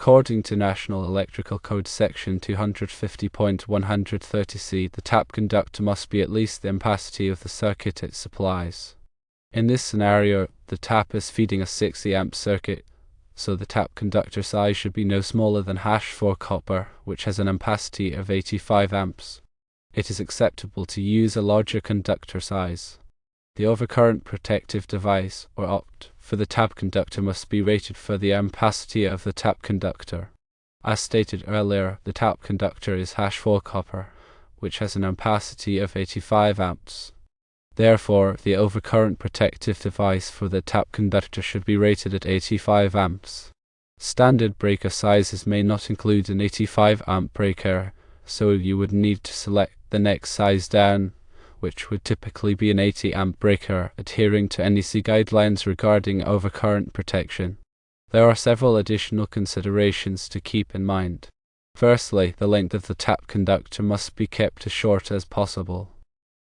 According to National Electrical Code Section 250.130c, the tap conductor must be at least the ampacity of the circuit it supplies. In this scenario, the tap is feeding a 60 amp circuit, so the tap conductor size should be no smaller than #4 copper, which has an ampacity of 85 amps. It is acceptable to use a larger conductor size. The overcurrent protective device, or OPT, for the tap conductor must be rated for the ampacity of the tap conductor. As stated earlier, the tap conductor is #4 copper, which has an ampacity of 85 amps. Therefore, the overcurrent protective device for the tap conductor should be rated at 85 amps. Standard breaker sizes may not include an 85 amp breaker, so you would need to select the next size down, which would typically be an 80 amp breaker, adhering to NEC guidelines regarding overcurrent protection. There are several additional considerations to keep in mind. Firstly, the length of the tap conductor must be kept as short as possible.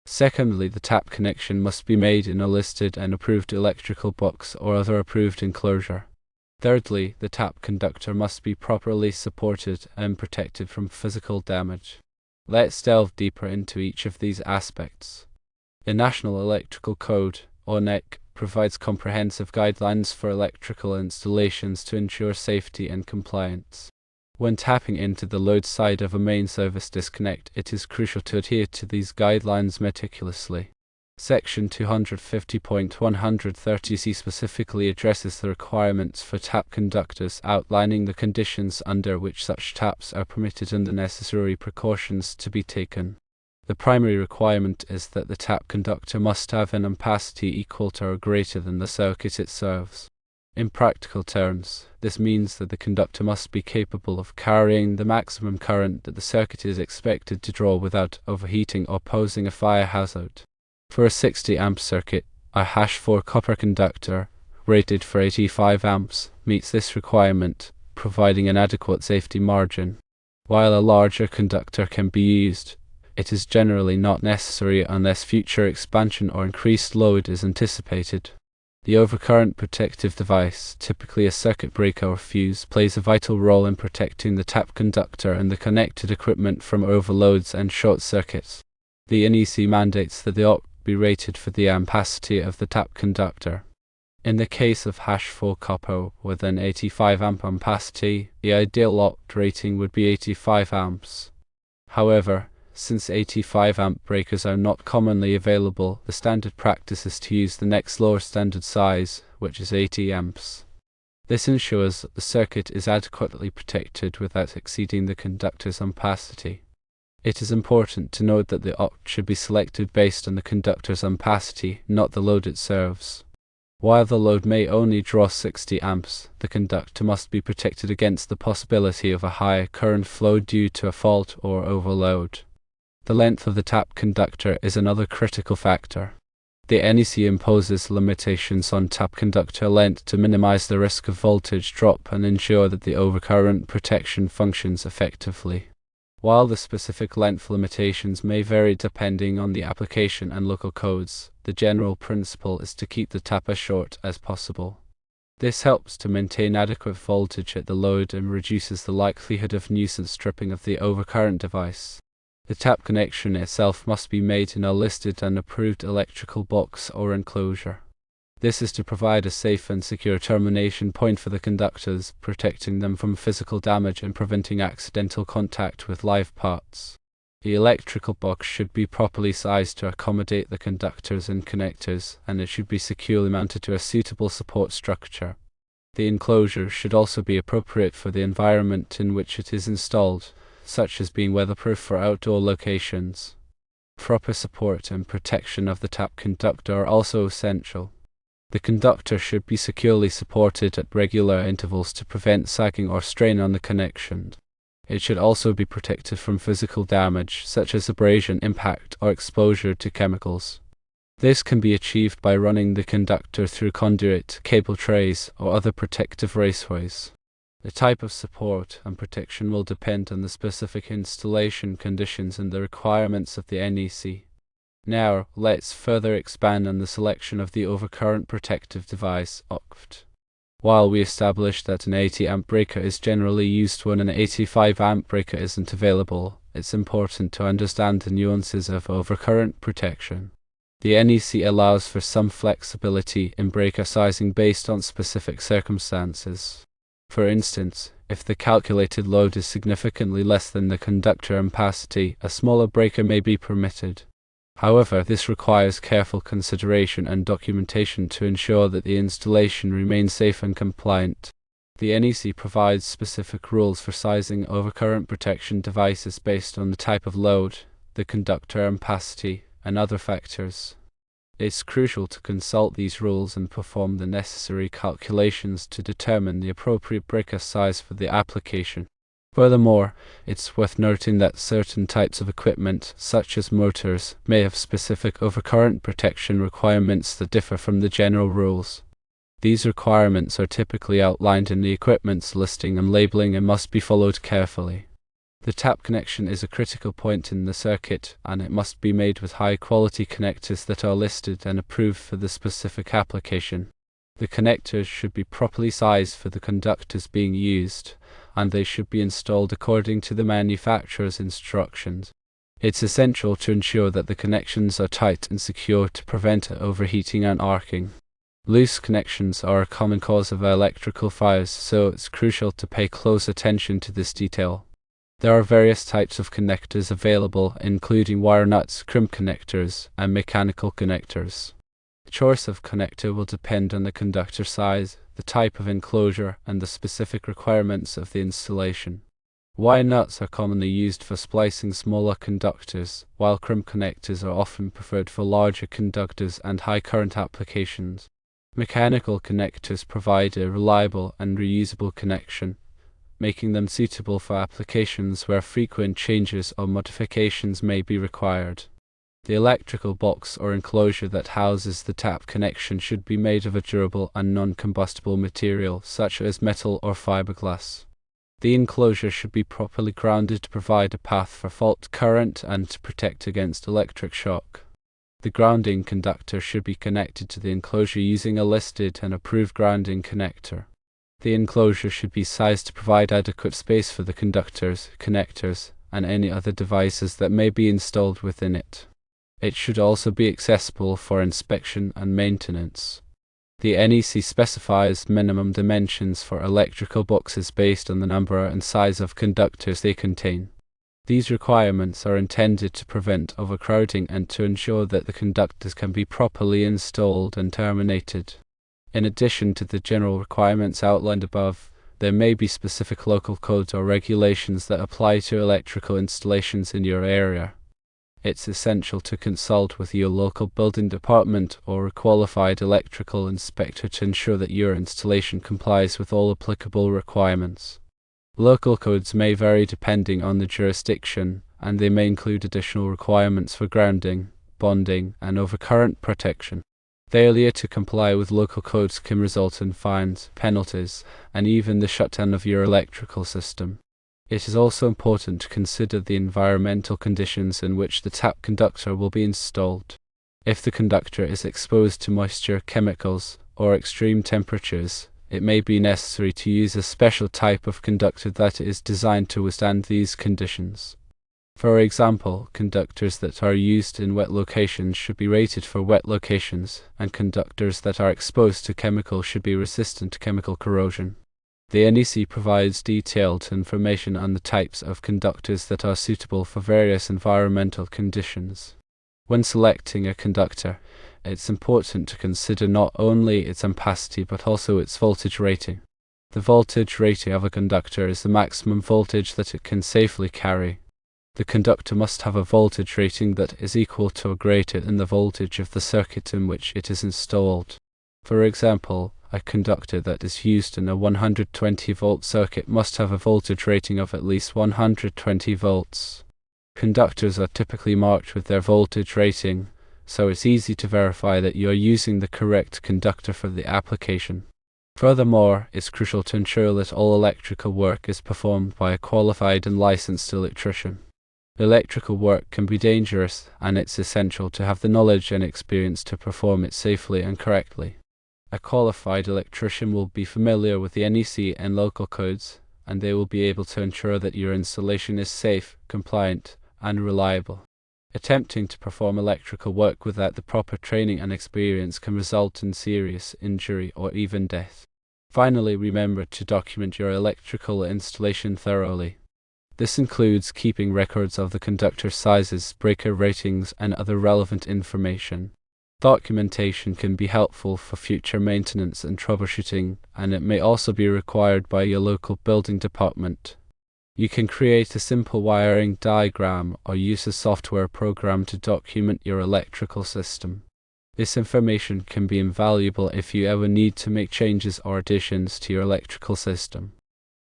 Secondly, the tap connection must be made in a listed and approved electrical box or other approved enclosure. Thirdly, the tap conductor must be properly supported and protected from physical damage. Let's delve deeper into each of these aspects. The National Electrical Code, or NEC, provides comprehensive guidelines for electrical installations to ensure safety and compliance. When tapping into the load side of a main service disconnect, it is crucial to adhere to these guidelines meticulously. Section 250.130c specifically addresses the requirements for tap conductors, outlining the conditions under which such taps are permitted and the necessary precautions to be taken. The primary requirement is that the tap conductor must have an ampacity equal to or greater than the circuit it serves. In practical terms, this means that the conductor must be capable of carrying the maximum current that the circuit is expected to draw without overheating or posing a fire hazard. For a 60 amp circuit, a #4 copper conductor, rated for 85 amps, meets this requirement, providing an adequate safety margin. While a larger conductor can be used, it is generally not necessary unless future expansion or increased load is anticipated. The overcurrent protective device, typically a circuit breaker or fuse, plays a vital role in protecting the tap conductor and the connected equipment from overloads and short circuits. The NEC mandates that the OPT be rated for the ampacity of the tap conductor. In the case of #4 copper with an 85 amp ampacity, the ideal OPT rating would be 85 amps. However, since 85 amp breakers are not commonly available, the standard practice is to use the next lower standard size, which is 80 amps. This ensures that the circuit is adequately protected without exceeding the conductor's ampacity. It is important to note that the OPT should be selected based on the conductor's ampacity, not the load it serves. While the load may only draw 60 amps, the conductor must be protected against the possibility of a high current flow due to a fault or overload. The length of the tap conductor is another critical factor. The NEC imposes limitations on tap conductor length to minimize the risk of voltage drop and ensure that the overcurrent protection functions effectively. While the specific length limitations may vary depending on the application and local codes, the general principle is to keep the tap as short as possible. This helps to maintain adequate voltage at the load and reduces the likelihood of nuisance tripping of the overcurrent device. The tap connection itself must be made in a listed and approved electrical box or enclosure. This is to provide a safe and secure termination point for the conductors, protecting them from physical damage and preventing accidental contact with live parts. The electrical box should be properly sized to accommodate the conductors and connectors, and it should be securely mounted to a suitable support structure. The enclosure should also be appropriate for the environment in which it is installed, such as being weatherproof for outdoor locations. Proper support and protection of the tap conductor are also essential. The conductor should be securely supported at regular intervals to prevent sagging or strain on the connection. It should also be protected from physical damage, such as abrasion, impact, or exposure to chemicals. This can be achieved by running the conductor through conduit, cable trays, or other protective raceways. The type of support and protection will depend on the specific installation conditions and the requirements of the NEC. Now, let's further expand on the selection of the overcurrent protective device, OPT. While we established that an 80 amp breaker is generally used when an 85 amp breaker isn't available, it's important to understand the nuances of overcurrent protection. The NEC allows for some flexibility in breaker sizing based on specific circumstances. For instance, if the calculated load is significantly less than the conductor ampacity, a smaller breaker may be permitted. However, this requires careful consideration and documentation to ensure that the installation remains safe and compliant. The NEC provides specific rules for sizing overcurrent protection devices based on the type of load, the conductor ampacity, and other factors. It's crucial to consult these rules and perform the necessary calculations to determine the appropriate breaker size for the application. Furthermore, it's worth noting that certain types of equipment, such as motors, may have specific overcurrent protection requirements that differ from the general rules. These requirements are typically outlined in the equipment's listing and labeling and must be followed carefully. The tap connection is a critical point in the circuit, and it must be made with high-quality connectors that are listed and approved for the specific application. The connectors should be properly sized for the conductors being used, and they should be installed according to the manufacturer's instructions. It's essential to ensure that the connections are tight and secure to prevent overheating and arcing. Loose connections are a common cause of electrical fires, so it's crucial to pay close attention to this detail. There are various types of connectors available, including wire nuts, crimp connectors, and mechanical connectors. The choice of connector will depend on the conductor size, the type of enclosure, and the specific requirements of the installation. Wire nuts are commonly used for splicing smaller conductors, while crimp connectors are often preferred for larger conductors and high current applications. Mechanical connectors provide a reliable and reusable connection, making them suitable for applications where frequent changes or modifications may be required. The electrical box or enclosure that houses the tap connection should be made of a durable and non-combustible material such as metal or fiberglass. The enclosure should be properly grounded to provide a path for fault current and to protect against electric shock. The grounding conductor should be connected to the enclosure using a listed and approved grounding connector. The enclosure should be sized to provide adequate space for the conductors, connectors, and any other devices that may be installed within it. It should also be accessible for inspection and maintenance. The NEC specifies minimum dimensions for electrical boxes based on the number and size of conductors they contain. These requirements are intended to prevent overcrowding and to ensure that the conductors can be properly installed and terminated. In addition to the general requirements outlined above, there may be specific local codes or regulations that apply to electrical installations in your area. It's essential to consult with your local building department or a qualified electrical inspector to ensure that your installation complies with all applicable requirements. Local codes may vary depending on the jurisdiction, and they may include additional requirements for grounding, bonding, and overcurrent protection. Failure to comply with local codes can result in fines, penalties, and even the shutdown of your electrical system. It is also important to consider the environmental conditions in which the tap conductor will be installed. If the conductor is exposed to moisture, chemicals, or extreme temperatures, it may be necessary to use a special type of conductor that is designed to withstand these conditions. For example, conductors that are used in wet locations should be rated for wet locations, and conductors that are exposed to chemicals should be resistant to chemical corrosion. The NEC provides detailed information on the types of conductors that are suitable for various environmental conditions. When selecting a conductor, it's important to consider not only its ampacity but also its voltage rating. The voltage rating of a conductor is the maximum voltage that it can safely carry. The conductor must have a voltage rating that is equal to or greater than the voltage of the circuit in which it is installed. For example, a conductor that is used in a 120-volt circuit must have a voltage rating of at least 120 volts. Conductors are typically marked with their voltage rating, so it's easy to verify that you are using the correct conductor for the application. Furthermore, it's crucial to ensure that all electrical work is performed by a qualified and licensed electrician. Electrical work can be dangerous, and it's essential to have the knowledge and experience to perform it safely and correctly. A qualified electrician will be familiar with the NEC and local codes, and they will be able to ensure that your installation is safe, compliant, and reliable. Attempting to perform electrical work without the proper training and experience can result in serious injury or even death. Finally, remember to document your electrical installation thoroughly. This includes keeping records of the conductor sizes, breaker ratings, and other relevant information. Documentation can be helpful for future maintenance and troubleshooting, and it may also be required by your local building department. You can create a simple wiring diagram or use a software program to document your electrical system. This information can be invaluable if you ever need to make changes or additions to your electrical system.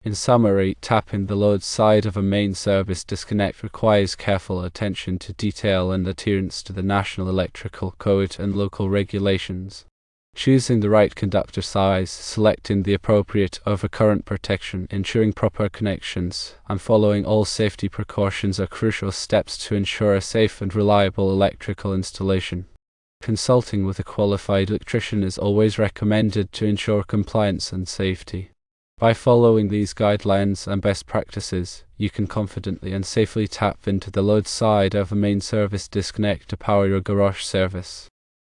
In summary, tapping the load side of a main service disconnect requires careful attention to detail and adherence to the National Electrical Code and local regulations. Choosing the right conductor size, selecting the appropriate overcurrent protection, ensuring proper connections, and following all safety precautions are crucial steps to ensure a safe and reliable electrical installation. Consulting with a qualified electrician is always recommended to ensure compliance and safety. By following these guidelines and best practices, you can confidently and safely tap into the load side of a main service disconnect to power your garage service.